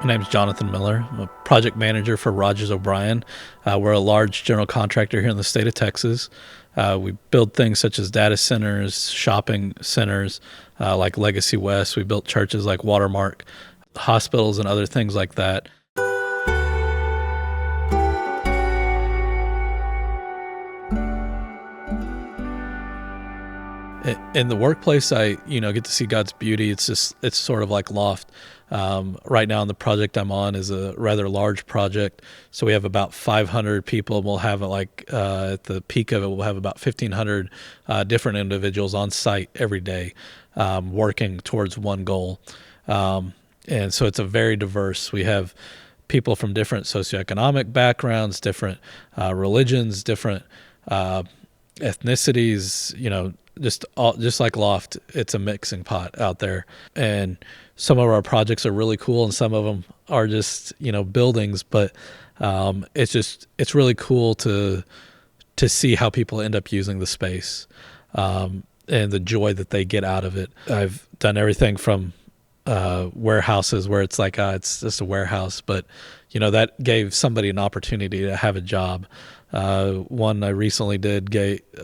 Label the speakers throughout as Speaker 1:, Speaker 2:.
Speaker 1: My name's Jonathan Miller. I'm a project manager for Rogers O'Brien. We're a large general contractor here in the state of Texas. We build things such as data centers, shopping centers like Legacy West. We built churches like Watermark, hospitals, and other things like that. In the workplace, I get to see God's beauty. It's sort of like loft. Right now, the project I'm on is a rather large project, so we have about 500 people. We'll have at the peak of it, we'll have about 1,500 different individuals on site every day, working towards one goal. And so it's a very diverse. We have people from different socioeconomic backgrounds, different religions, different ethnicities, just like Loft, it's a mixing pot out there. And some of our projects are really cool and some of them are just, buildings, but it's really cool to see how people end up using the space and the joy that they get out of it. I've done everything from warehouses where it's like it's just a warehouse, but that gave somebody an opportunity to have a job. One I recently did,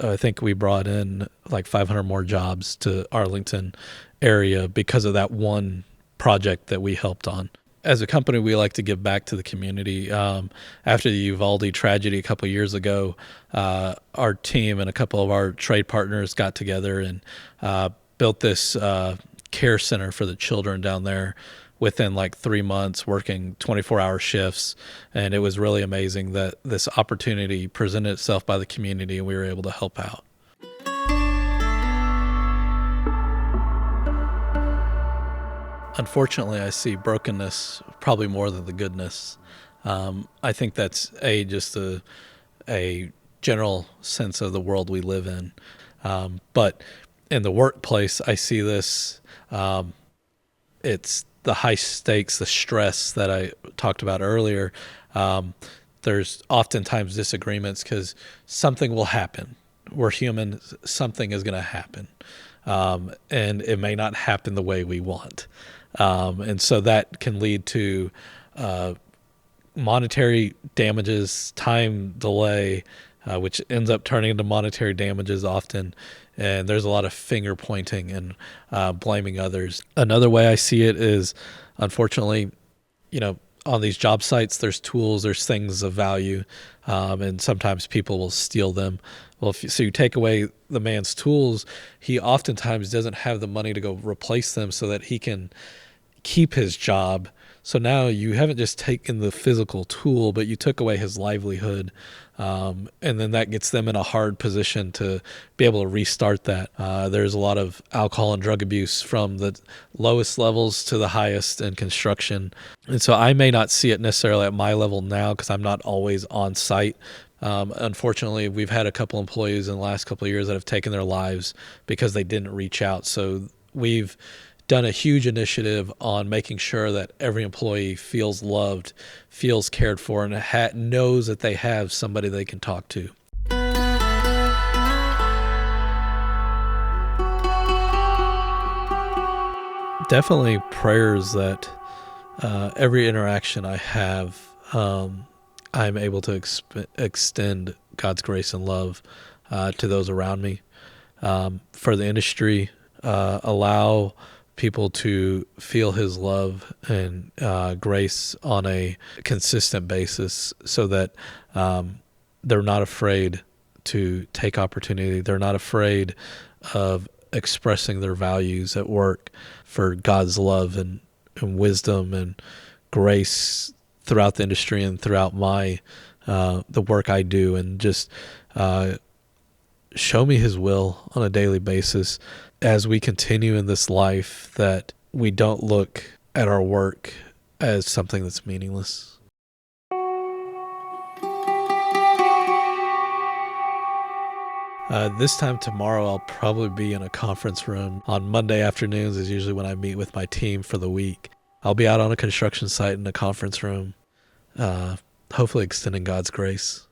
Speaker 1: I think we brought in like 500 more jobs to Arlington area because of that one project that we helped on. As a company, we like to give back to the community. After the Uvalde tragedy a couple of years ago, our team and a couple of our trade partners got together and built this care center for the children down there within like 3 months, working 24-hour shifts. And it was really amazing that this opportunity presented itself by the community and we were able to help out. Unfortunately, I see brokenness probably more than the goodness. I think that's just a general sense of the world we live in. But in the workplace, I see this. It's the high stakes, the stress that I talked about earlier. There's oftentimes disagreements because something will happen. We're human. Something is going to happen. And it may not happen the way we want. And so that can lead to monetary damages, time delay, which ends up turning into monetary damages often. And there's a lot of finger pointing and blaming others. Another way I see it is, unfortunately, on these job sites, there's tools, there's things of value, and sometimes people will steal them. Well, so you take away the man's tools, he oftentimes doesn't have the money to go replace them so that he can keep his job. So now you haven't just taken the physical tool, but you took away his livelihood. And then that gets them in a hard position to be able to restart that. There's a lot of alcohol and drug abuse from the lowest levels to the highest in construction. And so I may not see it necessarily at my level now because I'm not always on site. Unfortunately, we've had a couple employees in the last couple of years that have taken their lives because they didn't reach out. So we've done a huge initiative on making sure that every employee feels loved, feels cared for, and knows that they have somebody they can talk to. Definitely prayers that every interaction I have, I'm able to extend God's grace and love to those around me. For the industry, allow people to feel his love and grace on a consistent basis so that they're not afraid to take opportunity. They're not afraid of expressing their values at work for God's love and wisdom and grace throughout the industry and throughout my the work I do, and just show me his will on a daily basis as we continue in this life, that we don't look at our work as something that's meaningless. This time tomorrow, I'll probably be in a conference room. On Monday afternoons is usually when I meet with my team for the week. I'll be out on a construction site in a conference room, hopefully extending God's grace.